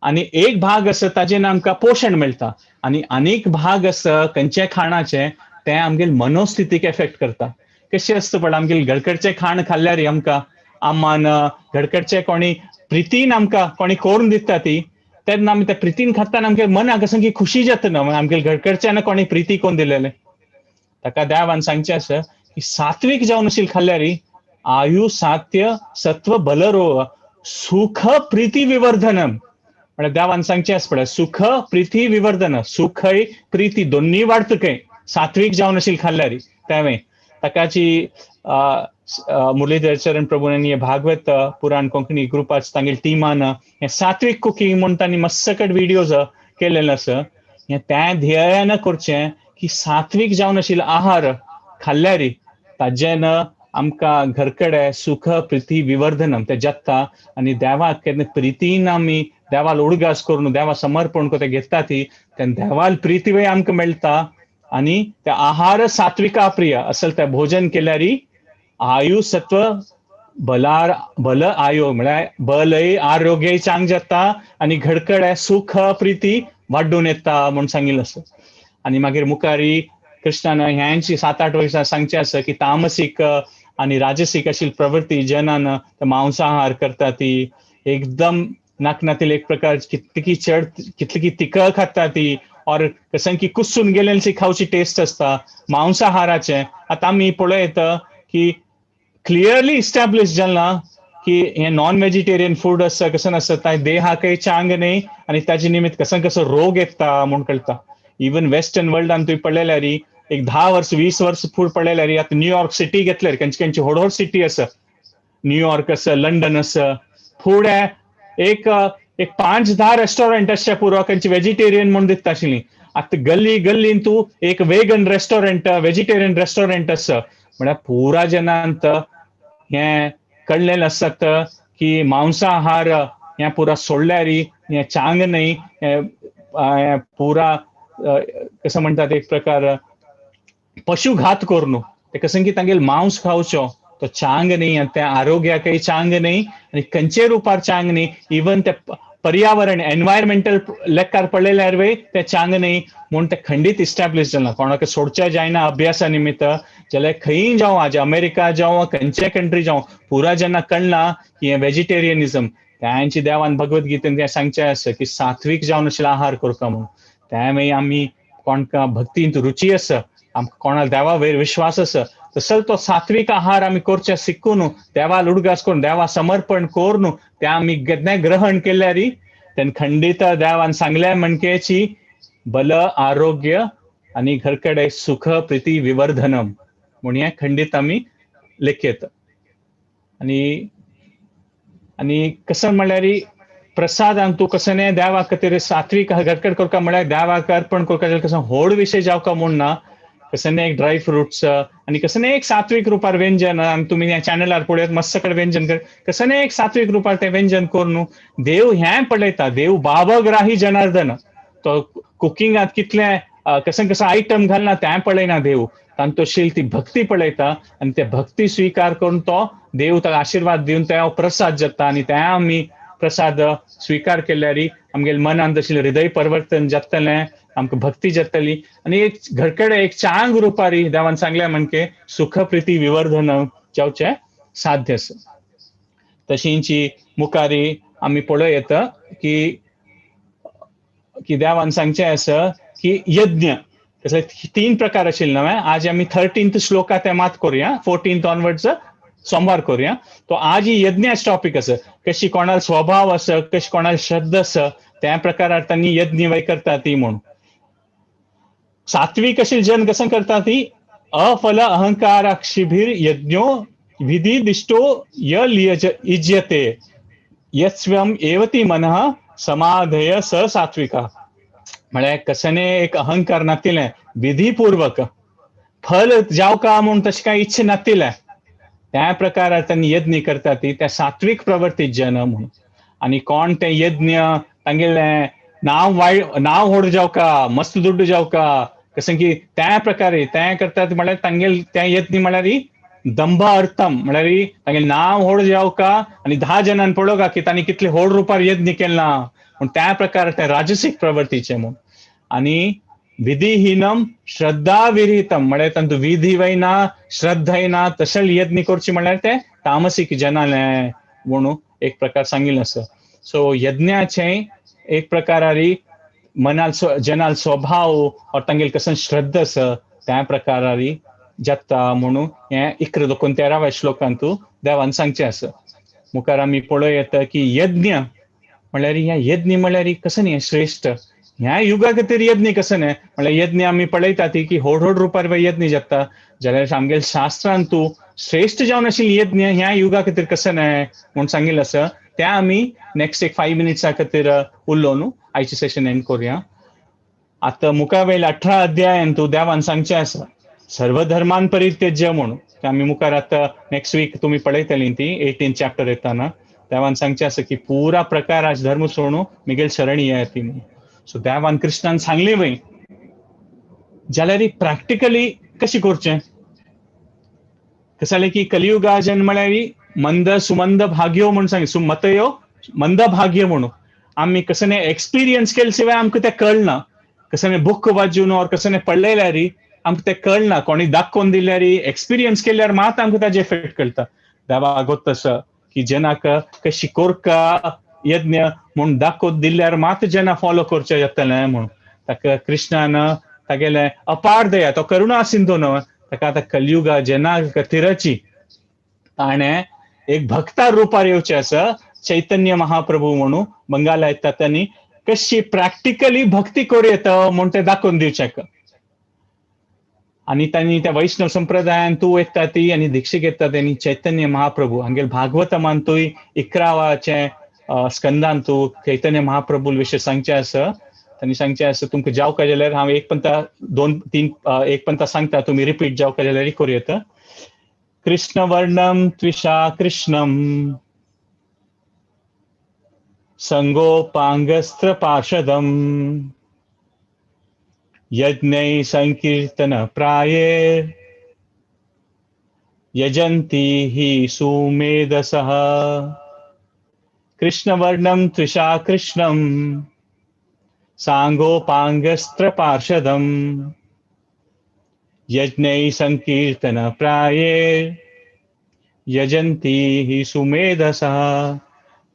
A: आनी एक भाग आसा ताजें आमकां पोशण मेळटा आनी आनीक भाग आसा खंयचे खाणाचे तें आमगेले मनोस्थितीक एफेक्ट करता. कशें आसता पळय आमगेले घरकडचें खाण खाल्ल्यार आमकां आमान घरकडचें कोणी प्रितीन आमकां कोणी करून दिता ती तेन्ना आमी त्या प्रितीन खाताना आमगे मनाक कसं की खुशी जाता न्हू आमगेले घरकडच्यान कोणी प्रिती करून दिलेलें. ताका देवान सांगचें आसा की सात्वीक जावन आशिल्लें खाल्ल्यार आयु सात्य सत्व बलरो सुख प्रिती विवर्धनम. म्हळ्यार देवान सांगचें आसा पळय सुख प्रिती विवर्धन सुखय प्रिती दोन्ही वाडतकय सात्वीक जावन आशिल्लें खाल्ल्यार तेवें ताकाची मुरलीधर शरण प्रभून भागवत पुराण कोंकणी ग्रुपार तांगेल टिमान हे सात्वीक कुकिंग म्हणून तांणी मस्तकट व्हिडिओज केलेले आसा. हे त्या ध्येयान करचें की सात्वीक जावन आशिल्लो आहार खाल्ल्यार ताजेन आमकां घरकडे सुख प्रिती विवर्धनम ते जाता आनी देवाक केन्ना प्रितीन आमी देवाल उडगास करून देवा समर्पण करून घेता ती तेन्ना देवाल प्रिती आमकां मेळटा आनी ते आहार सात्विका प्रिय असल ते भोजन केल्यार आयु सत्व बल आयो म्हळ्यार बलय आरोग्यय चांग जाता आनी घडकडे सुख प्रिती वाडून येता म्हणून सांगिल्लें आसा. आनी मागीर मुखारी कृष्णान ह्यांची 7-8 वर्सां सांगचें आसा की तामसीक आणि राजसिक आशिल्ली प्रवृत्ती जनान मांसाहार करता ती एकदम नाकनातील एक प्रकार कितली की तिखळ खाता ती और कसं की कुसून गेलेली खावची टेस्ट असता मांसाहाराचे. आता आम्ही पळयत की क्लिअरली इस्टॅब्लिश जाला की हे नॉन व्हेजिटेरियन फूड असं कसं नसतं देहाकय चांग नाही आणि त्याच्या निमित्त कसं रोग येता म्हणून कळता. इवन वेस्टर्न वर्ल्डान तुम्ही पळयल्यार एक 10 वर्ष 20 वर्ष फूड पळयल्यार आता न्यूयॉर्क सिटी घेतल्यार खंयची व्हड सिटी आसा, न्यूयॉर्क आसा, लंडन आसा, फुडें एक एक 5-10 रेस्टॉरंट अशें पुरो खंयची व्हेजिटेरियन म्हणून दिसता आशिल्ली. आता गल्ली गल्लीन तू एक वेगन रेस्टॉरंट व्हेजिटेरियन रेस्टॉरंट आसा म्हळ्यार पुरा जनांत हे कळलेलं असत की मांसाहार हे पुरा सोडल्यार हे चांग नाही, पुरा कसं म्हणतात एक प्रकार पशुघात करून ते कसं की तांगेल मांस खावचो तो चांग नाही आणि त्या आरोग्याकय चांग नाही आणि खंयचे रुपार चांग नाही. इवन ते पर्यावरण एन्व्हायरमेंटल लेखार पळयल्यार ते चांग नाही म्हणून ते खंडीत इस्टॅब्लिश जाला. कोणाक सोडचे जायना अभ्यासा निमित्त जाल्यार खंय जावं आज अमेरिका जावं खंयचे कंट्री जावं पुरा जेन्ना कळना की हे व्हेजिटेरियनिझम त्यांची देवान भगवद्गीतेन ते सांगचे आसा की सात्विक जावन आशिल्लो आहार करता म्हणून. त्यामुळे आम्ही कोणका भक्तींत रुची आसा आमकां कोणा देवा वयर विश्वास आसा तसं तो सात्विक आहार आम्ही करचे शिकून देवा उडगास करून देवा समर्पण करून ते आम्ही ग्रहण केल्यार त्यांनी खंडित देवान सांगल्या म्हणकेची बल आरोग्य आणि घरकडे सुख प्रीती विवर्धनम म्हणून हे खंडित आम्ही लेखयत. आणि आणि कसं म्हळ्यार प्रसाद तू कसं नाही देवा खातीर सात्विक घरकड करता म्हळ्यार देवाक अर्पण करता कसं व्हड विशय जावका म्हूण ना. कसं नाही एक ड्राय फ्रुट्स आणि कसं नाही एक सात्विक रुपार व्यंजन तुम्ही या चॅनलार पळयत मस्त कडे व्यंजन कर कसं नाही एक सात्विक रुपार ते व्यंजन करून देव हें पळयता. देव बाबग्राही जनार्दन तो कुकिंगात कितले कसं आयटम घालना तें पळयना देव तांतोशील ती भक्ती पळयता आणि ते भक्ती स्वीकार करून तो देव ताका आशीर्वाद दिवन ते प्रसाद जाता आणि ते आम्ही प्रसाद स्वीकार केल्यार आमगेल मनांत आशिल्लें हृदय परिवर्तन जातलें आमकां भक्ती जातली आणि एक घरकडे एक चांग रुपारी देवान सांगल्या म्हणके सुख प्रीती विवर्धन जावचे साध्य आसा. तशींची मुखारी आम्ही पळयत की की देवान सांगचे आसा की यज्ञ कसले 3 प्रकार आशिल्ले न्हय. आज आम्ही 13th श्लोका ते मात करूया 14th ऑनवर्ड्स सोमवार करूया. तो आज ही यज्ञाच टॉपिक आसा कशी कोणाला स्वभाव आसा कशी कोणाला श्रद्धा आसा त्या प्रकारार त्यांनी यज्ञ वय करता ती म्हणून. सात्विक आशिल्ले जन कसं करता ती अफल अहंकाराक्षिभिर यज्ञो विधी दिष्टो इज्यते यस्वम एवती मनः समाधय स सात्विका. म्हळ्यार कसने एक अहंकार नातिले विधीपूर्वक फल जावका म्हणून तशी काही इच्छा नातिले त्या प्रकारात त्यांनी यज्ञ करता ती त्या सात्विक प्रवृत्ती जन म्हणून. आणि कोण ते यज्ञ तांगेले नाव व्हड जावका मस्त दुड्ड जावका कसं की त्या प्रकारे ते करतात म्हळ्यार तांगेल त्या यज्ञ म्हळ्यार दंभ अर्थम म्हळ्यार तांगेल नाव व्हड जावका आणि 10 जणांनी पळोवका की तांणी कितले व्हड रुपार यज्ञ केला म्हणून त्या प्रकार ते राजसिक प्रवृत्तीचे म्हणून. आणि विधिहीनम श्रद्धा विरहितम म्हळ्यार तांतू विधी वयना श्रद्धयना तशें यज्ञ करची म्हळ्यार ते तामसीक जनाले म्हणून एक प्रकार सांगिल्लो आसा. सो यज्ञाचे एक प्रकारारी मनाल जनाल स्वभाव और तांगेल कसं श्रद्धा आसा त्या प्रकारारी जाता म्हणून हे 11-13व्या श्लोकांत देवान सांगचे आसा. मुखार आमी पळयत की यज्ञ म्हळ्यार ह्या यज्ञ म्हळ्यार कसं न्ही श्रेष्ठ ह्या युगा खातीर यज्ञ कसं न्ही म्हळ्यार यज्ञ आमी पळयता ती की व्हड रुपार यज्ञ जाता जाल्यार आमगेल शास्त्रांत तू श्रेष्ठ जावन आशिल्ली यज्ञ ह्या युगा खातीर कसं न्ही म्हणून सांगिल्लें आसा. त्या आमी नेक्स्ट एक 5 मिनिट्सा खातीर उरलो न्हू आयचे सेशन एंड करूया. आता मुखावेल 18 अध्यायान तू देवान सांगचे आसा सर्वधर्मान परित्यज्य म्हणून आम्ही मुखार आता नेक्स्ट वीक तुम्ही पळयतली ती 18th चॅप्टर येताना देवान सांगचे आसा की पुरा प्रकार धर्म सोडून मिगेल शरणी येती म्हणून. सो देवान कृष्णान सांगली वय जाल्यार प्रॅक्टिकली कशी करचें कसं जालें की कलियुगा जन म्हळ्यार मंद सुमंद भाग्यो म्हणून सांग सुमतयो मंद भाग्य म्हणून आम्ही कसं एक्सपिरियन्स केले शिवाय आमकां ते कळना कसं बुक वाजून और कसं पळयल्यार आमकां तें कळना, कोणी दाखोवन दिल्यार एक्सपिरियन्स केल्यार मात आमकां ताजे इफेक्ट कळटा. देवा आगोत तसं की जेनाक कशी कोरका यज्ञ म्हूण दाखोवन दिल्यार मात जेना फॉलो करचें येतलें म्हूण. ताका कृष्णान तागेले अपार दया, तो करुणा सिंधू न्हय, ताका आतां कलियुगा जेना खातीरची ताणें एक भक्ता रुपार येवचें आसा. चैतन्य महाप्रभू म्हणून बंगाला येता त्यांनी कशी प्रॅक्टिकली भक्ती करूं येता म्हूण तें दाखोवन दिवचें. आणि त्यांनी त्या वैष्णव संप्रदायान तूं येता ती आनी दीक्षा घेता त्यांनी चैतन्य महाप्रभू हांगेल भागवतमान तुय 11वाचे स्कंदान तूं चैतन्य महाप्रभू विशीं सांगचें आसा. त्यांनी सांगचें आसा तुमकां जावका जाल्यार हांव एक पंता 2-3 एक पंता सांगता, तुमी रिपीट जावका जाल्यार करूं येता. कृष्णवर्णं त्विषा कृष्णं संगोपांगस्त्र पार्षदम् यज्ञै संकीर्तन प्राये यजन्ति हि सुमेधसः. कृष्णवर्णं त्रिषा कृष्णं सांगोपांगस्त्र पार्षदम् यज्ञै संकीर्तन प्राये यजन्ति हि सुमेधसः.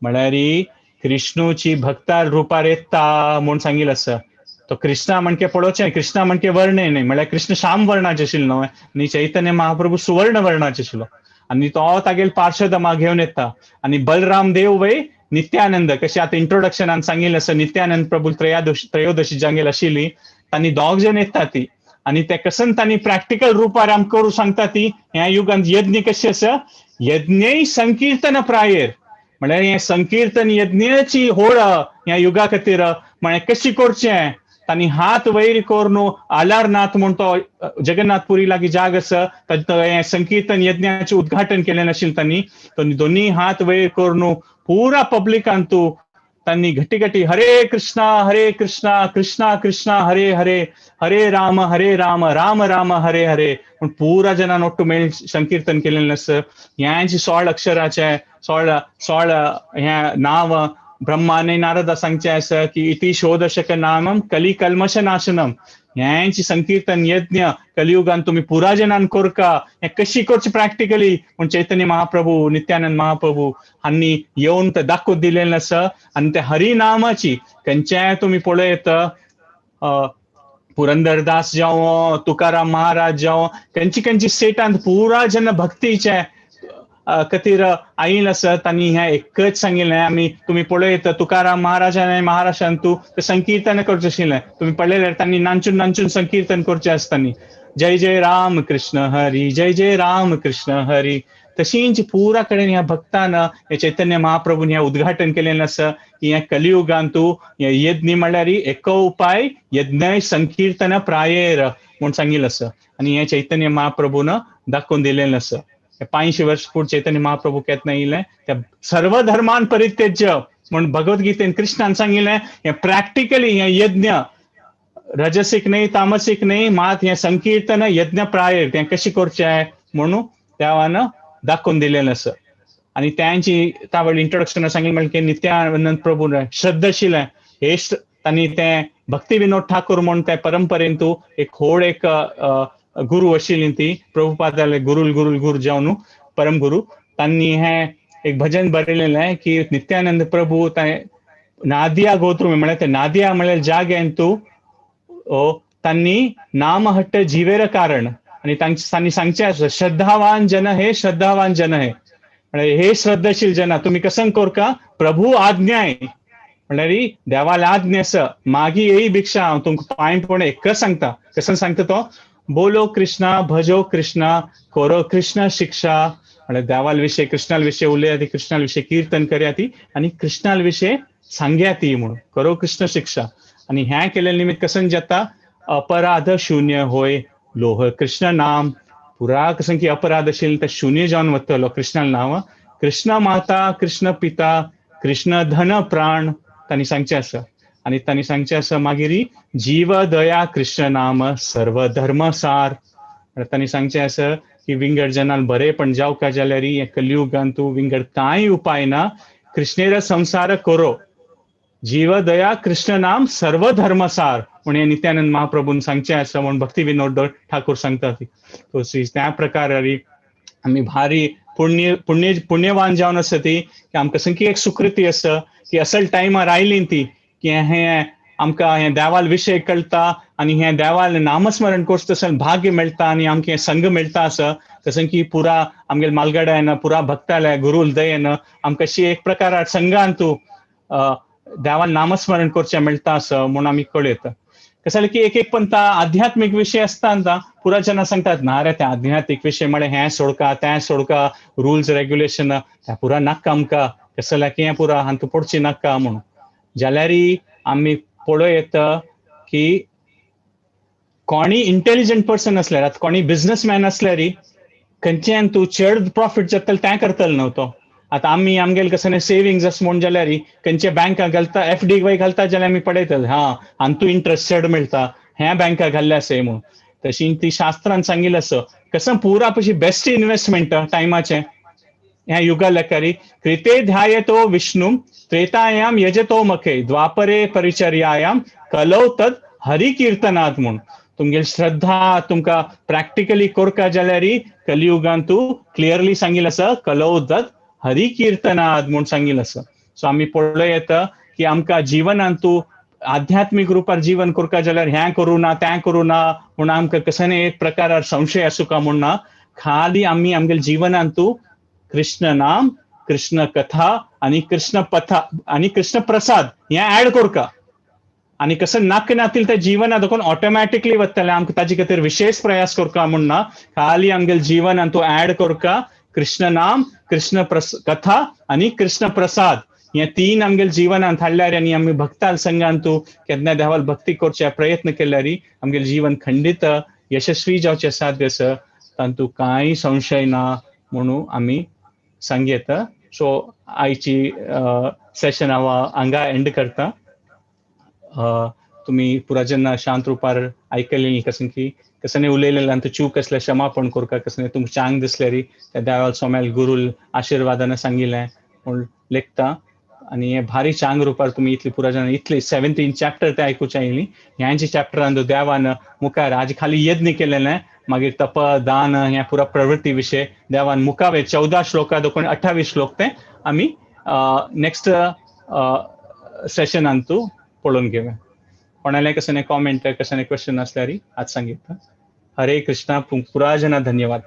A: म्हळ्यार कृष्णूची भक्तार रुपार येता म्हूण सांगिल्लें आसा. तो कृष्णा म्हणके पळोवचें, कृष्णा म्हणके वर्णे न्ही, म्हळ्यार कृष्ण श्याम वर्णाचे आशिल्लो न्हय, आनी चैतन्य महाप्रभू सुवर्ण वर्णाचे आशिल्लो. आनी तो तागेल पार्षदमा घेवन येता. आनी बलराम देव वय नित्यानंद, कशें आतां इंट्रोडक्शनान सांगिल्लें आसा, नित्यानंद प्रभू त्रयोदशी जांगेल आशिल्ली, तांणी दोग जण येता ती. आनी ते कसन तांणी प्रॅक्टिकल रुपार आमकां करूं सांगता ती. ह्या युगांत यज्ञ कशें आसा, यज्ञै संकीर्तन प्रायेर, म्हळ्यार हें संकीर्तन यज्ञाची होळ ह्या युगा खातीर म्हळ्यार कशी करचें. तांणी हात वयर करून आलारनाथ म्हूण तो जगन्नाथपुरी लागीं जाग आसा, हें संकीर्तन यज्ञाचें उद्घाटन केलें आशिल्लें तांणी. दोनी हात वयर करून पुरा पब्लिकान तूं तांणी घट्टी घट्टी हरे कृष्णा कृष्णा कृष्णा हरे हरे, हरे राम राम राम हरे हरे म्हूण पुरा जनान ओट्टू मेळून संकीर्तन केलेलें आसा. ह्यांची 16 अक्षराचें 16 हें नांव ब्रह्माने नारदा सांगचें आसा की इति षोडशक नामम कली कल्मश नाशनम. ह्यांची संकीर्तन यज्ञ कलियुगान तुम्ही पुरा जनान कोरका. हें कशी करचें प्रॅक्टिकली म्हूण चैतन्य महाप्रभू, नित्यानंद महाप्रभू हांणी येवन तें दाखोवन दिलेलें आसा. आनी त्या हरिनामाची खंयचेय तुम्ही पळयत, पुरंदरदास जावं, तुकाराम महाराज जावं, खंयची स्टेटांत पुरा जेन्ना भक्तीचे खातीर आयिल्ले आसत आनी हें एकच सांगिल्लें. आमी तुमी पळयत तुकाराम महाराजान महाराष्ट्रांत तूं तें संकीर्तन करचें आशिल्लें. तुमी पळयल्यार तांणी नाचून नाचून संकीर्तन करचें आसतानी. जय जय राम कृष्ण हरी, जय जय राम कृष्ण हरी. तशींच पुरा कडेन ह्या भक्तान हे चैतन्य महाप्रभून हें उद्घाटन केलेलें आसा की ह्या कलियुगांत तूं हें यज्ञ म्हळ्यार एको उपाय यज्ञ संकीर्तन प्रायेर म्हूण सांगिल्लें आसा. आनी हें चैतन्य महाप्रभून दाखोवन दिलेलें आसा. 500 वर्ष पूर्व चैतन्य महाप्रभू केतना येयलें, त्या सर्व धर्मान परित्यज्य म्हूण भगवद्गीतेन कृष्णान सांगिल्लें. हें प्रॅक्टिकली हें यज्ञ रजसीक न्ही, तामसीक न्ही, मात हें संकीर्तन यज्ञ प्रायर तें कशें करचें म्हणून देवान दाखोवन दिलेलें आसा. आनी त्यांची तावळ इंट्रोडक्शन सांगिल्लें म्हणजे नित्यानंद प्रभू श्रद्धाशिलें हे तांणी तें भक्ती विनोद ठाकूर म्हूण ते परंपरेन तूं एक व्हड एक गुरू आशिल्लीं ती प्रभुपादाले गुरू जावन परम गुरू. तांणी हें एक भजन बरयलेलें की नित्यानंद प्रभू नादिया गोत्रू म्हळ्यार ते नादिया म्हळ्यार जाग्यान तूं तांणी नाम हट्ट जिवेर कारण. आनी तांणी सांगचें आसा श्रद्धावान जन हे श्रद्धावान जन हे, म्हळ्यार हे श्रद्धाशील जना तुमी कसन कोरका, प्रभू आज्ञाय म्हळ्यार देवाल आज्ञा आसा, मागी येई भिक्षा. हांव तुमकां पांयपण एकच सांगता. कसन सांगता तो, बोलो कृष्णा भजो कृष्णा करो कृष्ण शिक्षा. म्हळ्यार देवाल विशय कृष्णाल विशय उलया ती, कृष्णाल विशय कीर्तन करया ती आनी कृष्णाल विशय सांगया ती म्हणून करो कृष्ण शिक्षा. आनी हें केलें निमित्त कसन जाता, अपराध शून्य होय लोह कृष्ण नाम. पुरा कसन की अपराध आशिल्लो ते शून्य जावन वतलो कृष्णाल नांव. कृष्ण माता कृष्ण पिता कृष्ण धन प्राण तांणी सांगचें आसा. आनी तांणी सांगचें आसा मागीर जीव दया कृष्ण नाम सर्व धर्म सार. तांणी सांगचें आसा की विंगड जनाल बरेपण जावका जाल्यार हे कलियुगांत तूं विंगड कांय उपाय ना, कृष्णेर संसार करो. जीव दया कृष्ण नाम सर्व धर्मसार म्हण हे नित्यानंद महाप्रभून सांगचे असं म्हणून भक्ती विनोद ठाकूर सांगतात तो त्या प्रकारे आम्ही भारी पुण्यवान जावन आसा ती की आमकां संकी एक सुकृती आसा की असल टायमार आयली ती की हे आमकां हे देवाल विशय कळटा आणि हे देवाल नामस्मरण करता तसं भाग्य मेळटा आणि आमकां हे संघ मेळटा आसा तसं की पुरा आमगे मालगड्यान पुरा भक्तालय गुरुल दयेन आमकां अशी एक प्रकार संघान तूं देवाल नामस्मरण करचें मेळटा असं म्हणून आमी कळयता कसं जालें की एक पंत आध्यात्मिक विषय असता पुरा जना सांगतात ना रे ते आध्यात्मिक विषय म्हळ्यार हें सोडका तें सोडका रुल्स रेग्युलेशन त्या पुरा नाका आमकां कसं जाल्यार की हें पुरा हांतू पडची नाका म्हणून जाल्यार आमी पळयत की कोणी इंटेलिजंट पर्सन असल्यार आतां कोणी बिझनेसमॅन असल्यार खंयच्यान तूं चड प्रॉफिट जातलें तें करतलो न्हू तो आता आम्ही आमगेल कसं सेव्हिंग्स असं म्हणून जाल्यार खंयच्या बँकाक घालता एफडी वय घालता जाल्यार आमी पळयतात आनी तूं इंटरेस्ट चड मेळटा ह्या बँकाक घाल्ले आसा म्हणून तशी ती शास्त्रान सांगिल्लें आसा कसं पुरा पशी बेस्ट इन्व्हेस्टमेंट टायमाचें ह्या युगा लेखारी कृते ध्यायतो विष्णू त्रेतायाम यजतो मखे द्वापरे परिचर्यायाम कलौ तद हरी कीर्तनात म्हूण तुमगेल श्रद्धा तुमकां प्रॅक्टिकली करता जाल्यार कलियुगान तूं क्लियरली सांगिल्लें आसा कलौ तद हरी कीर्तनाद म्हणून सांगिल्लें आसा सो आमी पळयता की आमकां जिवनांत तूं आध्यात्मिक रुपार जीवन करता जाल्यार हें करूं ना तें करूं ना म्हणून आमकां कसले एक प्रकारार संशय आसूं का म्हूण ना खाली आमी आमगेल्या जिवनांत तूं कृष्ण नाम कृष्ण कथा आणि कृष्ण पथा आणि कृष्ण प्रसाद हें ऍड करता आणि कसं नाक नातील त्या जिवनात देखून ऑटोमॅटिकली वतले आमकां ताजे खातीर विशेष प्रयास करता म्हूण ना खाली आमगेल्या जिवनांत तूं ऍड करता कृष्ण नाम कृष्ण कथा आणि कृष्ण प्रसाद हे तीन आमगेल्या जिवनांत हाडल्यार आनी आमी भक्ताल संघान तूं केन्ना देवाल भक्ती करचे प्रयत्न केल्यार आमगेलें जीवन खंडीत यशस्वी जावचें साध्य आसा तातूंत कांय संशय ना म्हणून आमी सांगयता सो आयची सेशन हांव हांगा एंड करता तुम्ही पुरा जेन्ना शांत रुपार आयकलेली कसं उलयलें चूक असल्या क्षमापण करता कसं तुमकां चांग दिसल्यार त्या देवाल सोमेल गुरुल आशिर्वादान सांगिल्लें म्हूण लेखता आणि हे भारी चांग रुपार तुम्ही इतली पुरा जाणां इतली 17 चॅप्टर ते आयकुची आयली ह्यांच्या चॅप्टरान देवान मुखार आज खाली यज्ञ केलेलें मागीर तप दान ह्या पुरा प्रवृत्ती विशय देवान मुखावे 14 श्लोका देखून 28 श्लोक ते आमी नेक्स्ट सेशनान तूं पळोवन घेवया कोणाले कसं कॉमेंट कसं क्वेश्चन असल्यार आज सांगितलं हरे कृष्णा पुरा जना धन्यवाद.